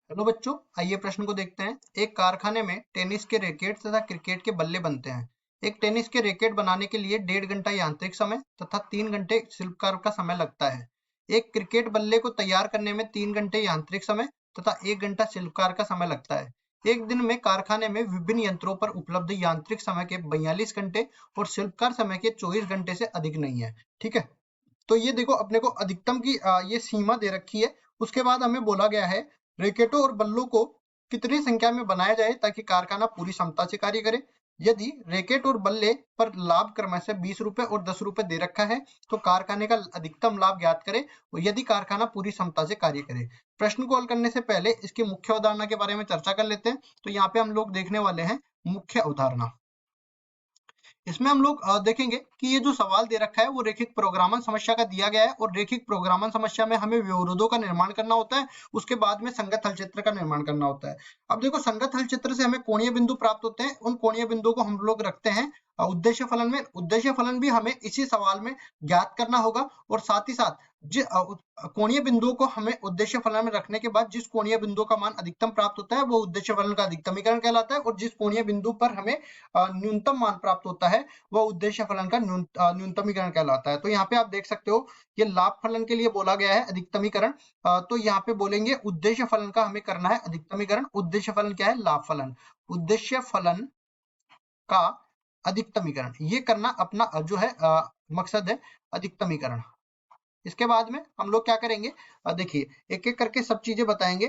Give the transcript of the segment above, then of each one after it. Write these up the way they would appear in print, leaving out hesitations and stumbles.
Hello बच्चों, आइए प्रश्न को देखते हैं। एक कारखाने में टेनिस के रैकेट तथा क्रिकेट के बल्ले बनते हैं। एक टेनिस के रैकेट बनाने के लिए 1.5 घंटा यांत्रिक समय तथा 3 घंटे शिल्पकार का समय लगता है। एक क्रिकेट बल्ले को तैयार करने में 3 घंटे यांत्रिक समय तथा 1 घंटा शिल्पकार का समय लगता है। एक दिन में कारखाने में विभिन्न यंत्रों पर उपलब्ध यांत्रिक समय के 42 घंटे और शिल्पकार समय के 24 घंटे से अधिक नहीं है। ठीक है, तो ये देखो अपने को अधिकतम की ये सीमा दे रखी है। उसके बाद हमें बोला गया है रैकेटों और बल्लों को कितनी संख्या में बनाया जाए ताकि कारखाना पूरी क्षमता से कार्य करे। यदि रैकेट और बल्ले पर लाभ क्रमशः 20 रुपए और 10 रुपए दे रखा है तो कारखाने का अधिकतम लाभ ज्ञात करें और यदि कारखाना पूरी क्षमता से कार्य करे। प्रश्न को हल करने से पहले इसकी मुख्य अवधारणा के बारे में चर्चा कर लेते हैं। तो यहाँ पे हम लोग देखने वाले हैं मुख्य अवधारणा। इसमें हम लोग देखेंगे कि ये जो सवाल दे रखा है वो रैखिक प्रोग्रामन समस्या का दिया गया है और रैखिक प्रोग्रामन समस्या में हमें व्यवरोधों का निर्माण करना होता है। उसके बाद में संगत हल चित्र का निर्माण करना होता है। अब देखो, संगत हल चित्र से हमें कोणीय बिंदु प्राप्त होते हैं। उन कोणीय बिंदुओं को हम लोग रखते हैं उद्देश्य फलन में। उद्देश्य फलन भी हमें इसी सवाल में ज्ञात करना होगा और साथ ही साथ कोणीय बिंदुओं को हमें उद्देश्य फलन में रखने के बाद जिस कोणीय बिंदु का मान अधिकतम प्राप्त होता है वो उद्देश्य फलन का अधिकतमीकरण कहलाता है और जिस कोणीय बिंदु पर हमें न्यूनतम मान प्राप्त होता है वह उद्देश्य फलन का न्यूनतमीकरण कहलाता है। तो यहाँ पे आप देख सकते हो ये लाभ फलन के लिए बोला गया है अधिकतमीकरण। तो यहाँ पे बोलेंगे उद्देश्य फलन का हमें करना है अधिकतमीकरण। उद्देश्य फलन क्या है? लाभ फलन। उद्देश्य फलन का अधिकतमीकरण ये करना अपना जो है मकसद है, अधिकतमीकरण। इसके बाद में हम लोग क्या करेंगे, देखिए एक एक करके सब चीजें बताएंगे।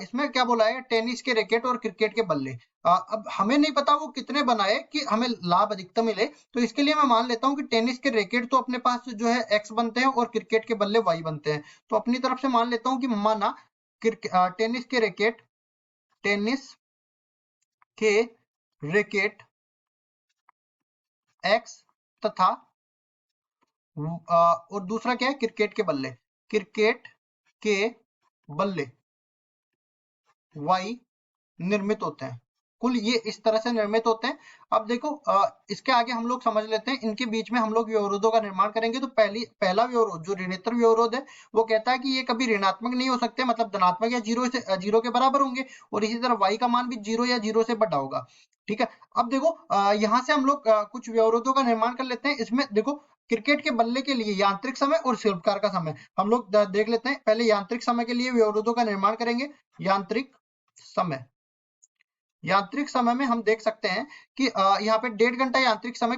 इसमें क्या बोला है? टेनिस के रैकेट और क्रिकेट के बल्ले। अब हमें नहीं पता वो कितने बनाए कि हमें लाभ अधिकतम मिले, तो इसके लिए मैं मान लेता हूँ कि टेनिस के रैकेट तो अपने पास जो है x बनते हैं और क्रिकेट के बल्ले y बनते हैं। तो अपनी तरफ से मान लेता हूँ कि माना टेनिस के रैकेट x तथा और दूसरा क्या है? क्रिकेट के बल्ले। क्रिकेट के बल्ले y निर्मित होते हैं। कुल ये इस तरह से निर्मित होते हैं। अब देखो इसके आगे हम लोग समझ लेते हैं, इनके बीच में हम लोग व्यवरोधों का निर्माण करेंगे। तो पहला व्यवरोध जो ऋणोत्तर व्यवरोध है वो कहता है कि ये कभी ऋणात्मक नहीं हो सकते, मतलब धनात्मक या जीरो के बराबर होंगे और इसी तरह y का मान भी 0 या 0 से बड़ा होगा। ठीक है, अब देखो यहाँ से हम लोग कुछ व्यवरोधों का निर्माण कर लेते हैं। इसमें देखो क्रिकेट के बल्ले के लिए यांत्रिक समय और शिल्पकार का समय हम लोग देख लेते हैं। पहले यांत्रिक समय के लिए व्यवरोधों का निर्माण करेंगे। यांत्रिक समय में हम देख सकते हैं कि यहाँ पे 1.5 घंटा यांत्रिक समय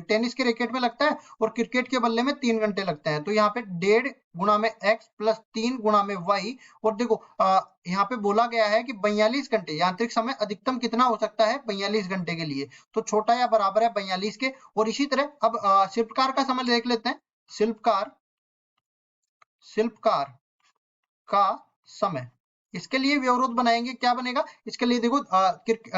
टेनिस के रैकेट में लगता है और क्रिकेट के बल्ले में 3 घंटे लगते हैं। तो यहाँ पे 1.5 गुणा में x प्लस 3 गुणा में y। और देखो यहाँ पे बोला गया है कि 42 घंटे यांत्रिक समय अधिकतम कितना हो सकता है? 42 घंटे के लिए, तो छोटा या बराबर है 42 के। और इसी तरह अब शिल्पकार का समय देख लेते हैं। शिल्पकार का समय, इसके लिए व्यवरोध बनाएंगे। क्या बनेगा इसके लिए? देखो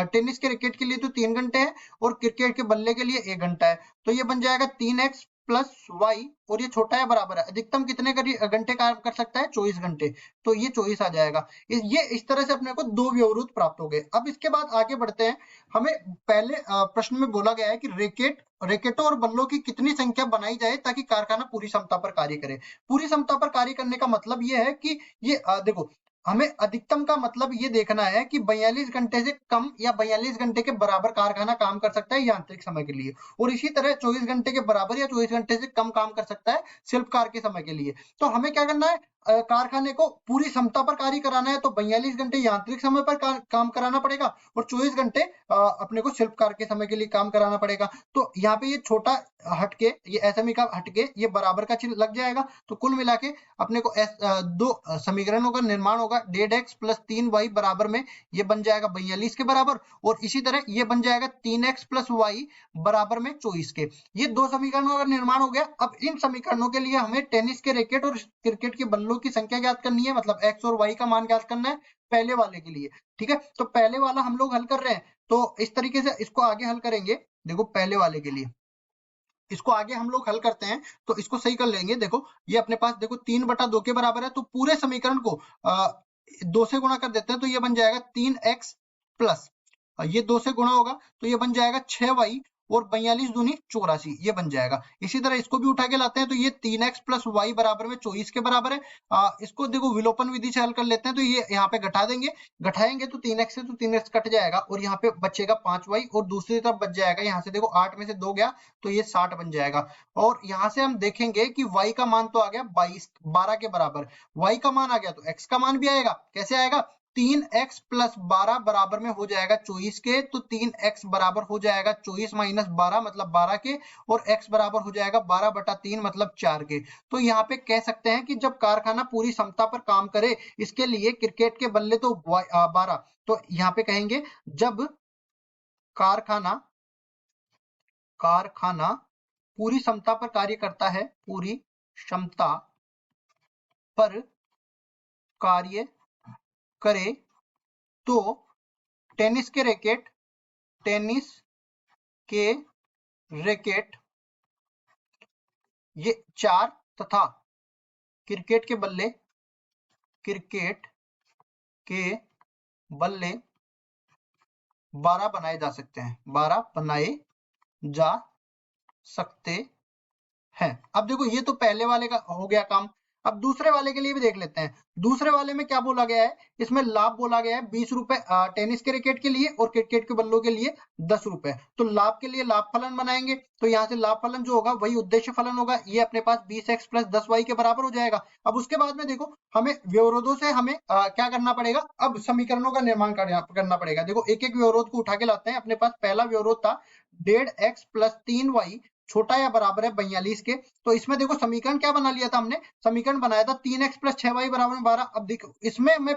टेनिस के रैकेट के लिए तो 3 घंटे है और क्रिकेट के बल्ले के लिए 1 घंटा है। तो ये बन जाएगा 3x प्लस y और ये छोटा है बराबर है। अधिकतम कितने घंटे काम कर सकता है? 24 घंटे। तो ये 24 आ जाएगा। ये इस तरह से अपने को दो व्यवरोध प्राप्त हो गए। अब इसके बाद आगे बढ़ते हैं। हमें पहले प्रश्न में बोला गया है कि रैकेटों और बल्लों की कितनी संख्या बनाई जाए ताकि कारखाना पूरी क्षमता पर कार्य करे। पूरी क्षमता पर कार्य करने का मतलब ये है कि ये देखो हमें अधिकतम का मतलब ये देखना है कि 42 घंटे से कम या 42 घंटे के बराबर कारखाना काम कर सकता है यांत्रिक समय के लिए, और इसी तरह 24 घंटे के बराबर या 24 घंटे से कम काम कर सकता है शिल्पकार के समय के लिए। तो हमें क्या करना है? कारखाने को पूरी क्षमता पर कार्य कराना है तो 42 घंटे यांत्रिक समय पर काम कराना पड़ेगा और 24 घंटे अपने को शिल्पकार के समय के लिए काम कराना पड़ेगा। तो यहाँ पे ये छोटा हटके, ये एसएमई का हटके ये बराबर का चिन्ह लग जाएगा। तो कुल मिला के अपने को दो समीकरणों का निर्माण होगा। 1.5x प्लस 3y बराबर में ये बन जाएगा 42 के बराबर और इसी तरह ये बन जाएगा 3x प्लस y बराबर में 24 के। ये दो समीकरणों का निर्माण हो गया। अब इन समीकरणों के लिए हमें टेनिस के रैकेट और क्रिकेट के बल्लों की संख्या ज्ञात करनी है, मतलब x और y का मान ज्ञात करना है पहले वाले के लिए। ठीक है, तो पहले वाला हम लोग हल कर रहे हैं तो इस तरीके से इसको आगे हल करेंगे। देखो पहले वाले के लिए इसको आगे हम लोग हल करते हैं तो इसको सही कर लेंगे। देखो ये अपने पास देखो 3/2 के बराबर है तो पूरे समीकरण को 2 से गुणा कर देते हैं तो ये बन जाएगा 3x प्लस ये 2 से गुणा होगा तो ये बन जाएगा 6y और 42 दूनी 84, ये बन जाएगा। इसी तरह इसको भी उठा के लाते हैं तो ये 3x प्लस वाई बराबर में 24 के बराबर है। इसको देखो विलोपन विधि से हल कर लेते हैं तो ये यहाँ पे घटा देंगे, घटाएंगे तो 3x से तो 3x कट जाएगा और यहाँ पे बचेगा 5y और दूसरी तरफ बच जाएगा, यहाँ से देखो 8 में से 2 गया तो ये 60 बन जाएगा। और यहाँ से हम देखेंगे कि y का मान तो आ गया 12 के बराबर, y का मान आ गया तो x का मान भी आएगा। कैसे आएगा? 3x प्लस 12 बराबर में हो जाएगा 24 के, तो 3x बराबर हो जाएगा 24 माइनस 12 मतलब 12 के, और x बराबर हो जाएगा 12/3 मतलब 4 के। तो यहाँ पे कह सकते हैं कि जब कारखाना पूरी क्षमता पर काम करे, इसके लिए क्रिकेट के बल्ले तो 12, तो यहाँ पे कहेंगे जब कारखाना पूरी क्षमता पर कार्य करता है, पूरी क्षमता पर कार्य करे तो टेनिस के रैकेट ये 4 तथा क्रिकेट के बल्ले 12 बनाए जा सकते हैं, 12 बनाए जा सकते हैं। अब देखो ये तो पहले वाले का हो गया काम। अब दूसरे वाले के लिए भी देख लेते हैं। दूसरे वाले में क्या बोला गया है? इसमें लाभ बोला गया है 20 रुपए टेनिस के रैकेट के लिए और क्रिकेट के बल्लों के लिए 10 रुपए। तो लाभ के लिए लाभ फलन बनाएंगे, तो यहाँ से लाभ फलन जो होगा वही उद्देश्य फलन होगा। ये अपने पास 20x प्लस 10y के बराबर हो जाएगा। अब उसके बाद में देखो हमें व्यवरोधों से हमें क्या करना पड़ेगा? अब समीकरणों का निर्माण करना पड़ेगा। देखो एक एक व्यवरोध को उठा के लाते हैं। अपने पास पहला व्यवरोध था 1.5x प्लस 3y छोटा या बराबर है 42 के। तो इसमें देखो समीकरण क्या बना लिया था हमने? समीकरण बनाया था 3x प्लस 6y बराबर में 12। अब देखो इसमें मैं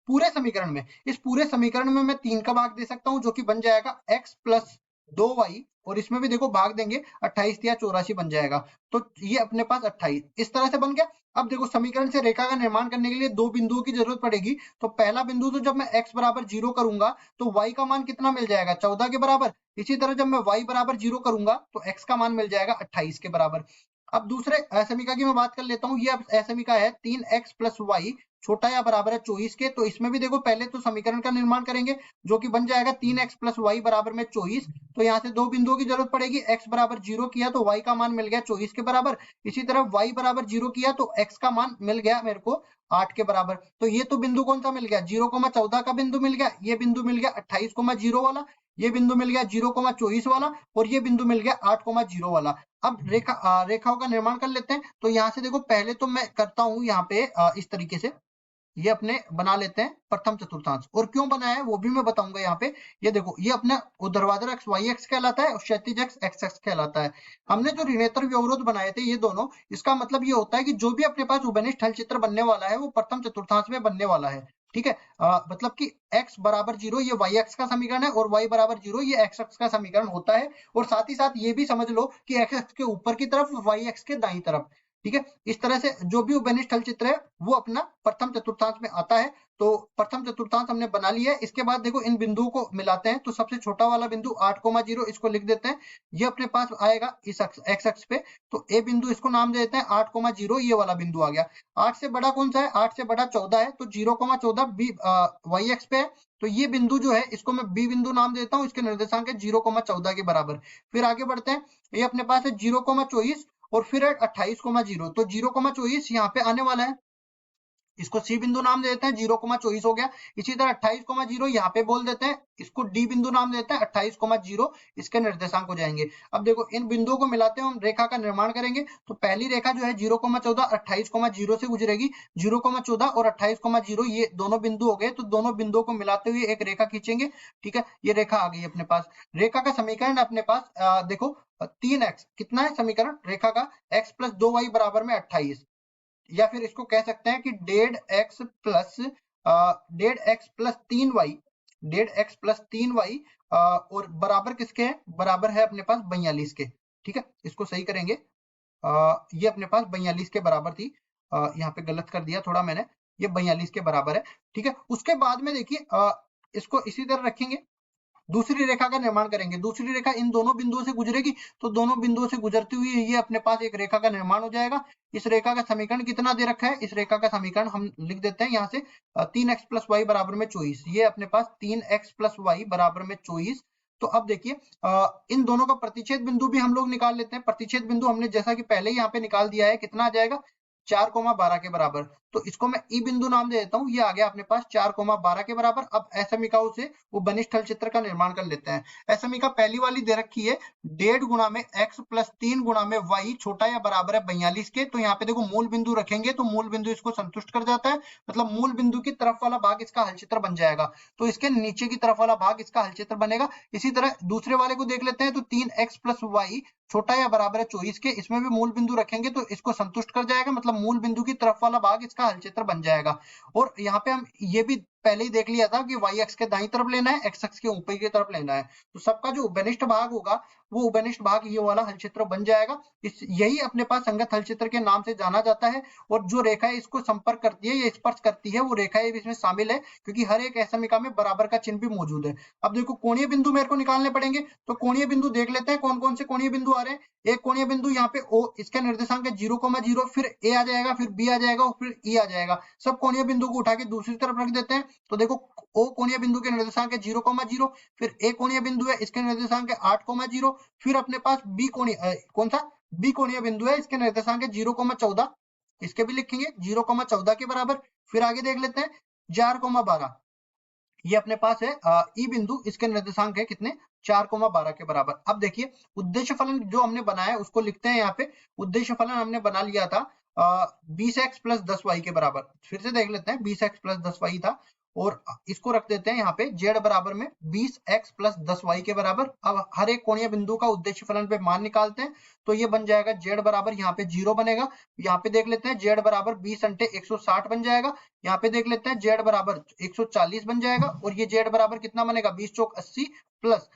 पूरे समीकरण में, इस पूरे समीकरण में मैं 3 का भाग दे सकता हूं, जो कि बन जाएगा x प्लस 2y, और इसमें भी देखो भाग देंगे 28 या 84 बन जाएगा। तो ये अपने पास 28 इस तरह से बन गया। अब देखो समीकरण से रेखा का निर्माण करने के लिए दो बिंदुओं की जरूरत पड़ेगी। तो पहला बिंदु तो जब मैं x बराबर 0 करूंगा तो y का मान कितना मिल जाएगा? 14 के बराबर। इसी तरह जब मैं y बराबर 0 करूंगा तो x का मान मिल जाएगा 28 के बराबर। अब दूसरे असमीका की मैं बात कर लेता हूँ। ये असमीका है 3x प्लस वाई छोटा या बराबर है 24 के। तो इसमें भी देखो पहले तो समीकरण का निर्माण करेंगे, जो कि बन जाएगा 3x प्लस वाई बराबर में 24। तो यहाँ से दो बिंदुओं की जरूरत पड़ेगी। x बराबर 0 किया तो y का मान मिल गया 24 के बराबर। इसी तरह y बराबर 0 किया तो x का मान मिल गया मेरे को 8 के बराबर। तो ये तो बिंदु कौन सा मिल गया? 0,14 का बिंदु मिल गया। ये बिंदु मिल गया 28,0 वाला। ये बिंदु मिल गया 0,24 वाला, और ये बिंदु मिल गया 8,0 वाला। अब रेखाओं का निर्माण कर लेते हैं। तो यहाँ से देखो पहले तो मैं करता हूं यहाँ पे इस तरीके से ये अपने बना लेते हैं प्रथम चतुर्थांश, और क्यों बनाया है वो भी मैं बताऊंगा यहाँ पे। ये देखो ये अपना ऊर्ध्वाधर अक्ष y अक्ष कहलाता है और क्षैतिज अक्ष x अक्ष कहलाता है। हमने जो ऋणेतर व्यवरोध बनाए थे ये दोनों, इसका मतलब ये होता है कि जो भी अपने पास उभयनिष्ठ हल चित्र बनने वाला है वो प्रथम चतुर्थांश में बनने वाला है। ठीक है, मतलब कि x बराबर 0 ये y अक्ष का समीकरण है और y बराबर 0 ये x अक्ष का समीकरण होता है। और साथ ही साथ ये भी समझ लो कि x अक्ष के ऊपर की तरफ, y अक्ष के दाईं तरफ। ठीक है, इस तरह से जो भी उभयनिष्ठ हल चित्र है वो अपना प्रथम चतुर्थांश में आता है। तो प्रथम चतुर्थांश हमने बना लिया है। इसके बाद देखो इन बिंदुओं को मिलाते हैं। तो सबसे छोटा वाला बिंदु 8,0 इसको लिख देते हैं। ये अपने पास आएगा इस x अक्ष पे। तो ए बिंदु इसको नाम दे देते हैं 8,0, ये वाला बिंदु आ गया। 8 से बड़ा कौन सा है? 8 से बड़ा 14 है। तो 0,14 बी y अक्ष पे है। तो ये बिंदु जो है इसको मैं बी बिंदु नाम देता हूँ। इसके निर्देशांक है 0,14 के बराबर। फिर आगे बढ़ते हैं। ये अपने पास है 0,24 और फिर 28,0। तो 0,24 यहाँ पे आने वाला है, इसको सी बिंदु नाम देते हैं, 0,24 हो गया। इसी तरह 28,0 यहाँ पे बोल देते हैं, इसको डी बिंदु नाम देते हैं, 28,0 इसके निर्देशांक हो जाएंगे। अब देखो इन बिंदुओं को मिलाते हुए हम रेखा का निर्माण करेंगे। तो पहली रेखा जो है 0,14 28,0 से गुजरेगी। 0,14 और 28,0 ये दोनों बिंदु हो गए। तो दोनों बिंदुओं को मिलाते हुए एक रेखा खींचेंगे। ठीक है, ये रेखा आ गई अपने पास। रेखा का समीकरण अपने पास देखो 3x कितना है समीकरण रेखा का? x प्लस 2y बराबर में 28, या फिर इसको कह सकते हैं कि 1.5x plus 3y, 1.5x plus 3y और बराबर किसके है? बराबर है अपने पास 42 के। ठीक है, इसको सही करेंगे। ये अपने पास 42 के बराबर थी। यहाँ पे गलत कर दिया थोड़ा मैंने, ये 42 के बराबर है। ठीक है, उसके बाद में देखिए इसको इसी तरह रखेंगे। दूसरी रेखा का निर्माण करेंगे। दूसरी रेखा इन दोनों बिंदुओं से गुजरेगी। तो दोनों बिंदुओं से गुजरती हुई ये अपने पास एक रेखा का निर्माण हो जाएगा। इस रेखा का समीकरण कितना दे रखा है? इस रेखा का समीकरण हम लिख देते हैं यहाँ से 3x प्लस वाई बराबर में 24। ये अपने पास 3x प्लस वाई बराबर में 24। तो अब देखिए इन दोनों का प्रतिच्छेद बिंदु भी हम लोग निकाल लेते हैं। प्रतिच्छेद बिंदु हमने जैसा कि पहले ही यहाँ पे निकाल दिया है, कितना आ जाएगा 4,12 के बराबर। तो इसको मैं ई बिंदु नाम दे देता हूँ, ये आ गया अपने पास 4,12 के बराबर। अब असमीकाओं से वो बनिष्ठ हलचित्र का निर्माण कर लेते हैं। असमीका पहली वाली दे रखी है 1.5 गुणा में x प्लस 3 गुणा में y छोटा या बराबर है 42 के। तो यहाँ पे देखो मूल बिंदु रखेंगे तो मूल बिंदु इसको संतुष्ट कर जाता है, मतलब मूल बिंदु की तरफ वाला भाग इसका हलचित्र बन जाएगा। तो इसके नीचे की तरफ वाला भाग इसका हलचित्र बनेगा। इसी तरह दूसरे वाले को देख लेते हैं, तो 3x प्लस वाई छोटा या बराबर है 24 के, इसमें भी मूल बिंदु रखेंगे तो इसको संतुष्ट कर जाएगा, मतलब मूल बिंदु की तरफ वाला भाग इसका हलचित्र बन जाएगा। और यहाँ पे हम ये भी पहले ही देख लिया था कि y अक्ष के दाईं तरफ लेना है, x अक्ष के ऊपर की तरफ लेना है। तो सबका जो उभयनिष्ठ भाग होगा वो उभयनिष्ठ भाग ये वाला हलचित्र बन जाएगा। यही अपने पास संगत हलचित्र के नाम से जाना जाता है। और जो रेखा इसको संपर्क करती है या स्पर्श करती है वो रेखा इसमें शामिल है, क्योंकि हर एक असमीका में बराबर का चिन्ह भी मौजूद है। अब देखो कोणीय बिंदु मेरे को निकालने पड़ेंगे, तो कोणीय बिंदु देख लेते हैं कौन कौन से कोणीय बिंदु आ रहे हैं। एक कोणीय बिंदु यहाँ पे O, इसका निर्देशांक है 0,0, फिर A आ जाएगा, फिर B आ जाएगा और फिर E आ जाएगा। सब कोणीय बिंदु को उठा के दूसरी तरफ रख देते हैं। तो देखो O कोणीय बिंदु के निर्देशांक है 0,0, फिर A कोणीय बिंदु है, इसके निर्देशांक है 8,0, फिर अपने पास B कोणीय कौन सा B कोणीय बिंदु है, इसके निर्देशांक है 0,14, इसके भी लिखेंगे 0,14 के बराबर। फिर आगे देख लेते हैं 4,12, ये अपने पास है ई बिंदु, इसके निर्देशांक है कितने 4,12 के बराबर। अब देखिए उद्देश्य फलन जो हमने बनाया है उसको लिखते हैं यहाँ पे। उद्देश्य फलन हमने बना लिया था 20x प्लस 10y के बराबर। फिर से देख लेते हैं 20x प्लस 10y था, और इसको रख देते हैं यहाँ पे z बराबर में 20x प्लस 10y के बराबर। अब हर एक कोणीय बिंदु का उद्देश्य फलन पे मान निकालते हैं, तो ये बन जाएगा z बराबर यहाँ पे 0 बनेगा। यहाँ पे देख लेते हैं z बराबर 20 अंटे 160 बन जाएगा। यहाँ पे देख लेते हैं z बराबर 140 बन जाएगा, और ये z बराबर कितना बनेगा 20 चौक 80 प्लस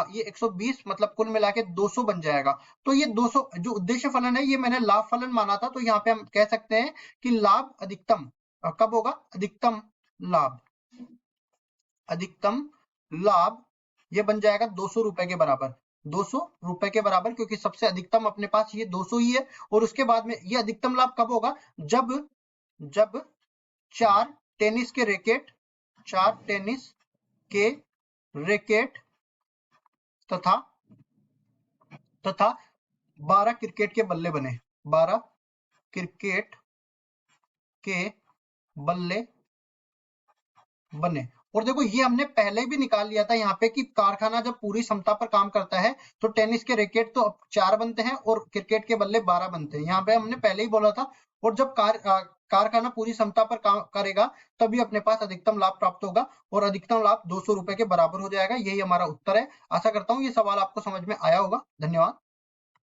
ये 120, मतलब कुल मिला के 200 बन जाएगा। तो ये 200 जो उद्देश्य फलन है ये मैंने लाभ फलन माना था, तो यहाँ पे हम कह सकते हैं कि लाभ अधिकतम कब होगा, अधिकतम लाभ, अधिकतम लाभ ये बन जाएगा 200 रुपए के बराबर। 200 रुपए के बराबर, क्योंकि सबसे अधिकतम अपने पास ये 200 ही है। और उसके बाद में ये अधिकतम लाभ कब होगा, जब 4 टेनिस के रैकेट तथा 12 क्रिकेट के बल्ले बने, 12 क्रिकेट के बल्ले बने। और देखो ये हमने पहले भी निकाल लिया था यहाँ पे कि कारखाना जब पूरी क्षमता पर काम करता है तो टेनिस के रैकेट तो 4 बनते हैं और क्रिकेट के बल्ले 12 बनते हैं, यहाँ पे हमने पहले ही बोला था। और जब कारखाना पूरी क्षमता पर काम करेगा तभी अपने पास अधिकतम लाभ प्राप्त होगा, और अधिकतम लाभ 200 रुपए के बराबर हो जाएगा। यही हमारा उत्तर है। आशा करता हूँ ये सवाल आपको समझ में आया होगा। धन्यवाद।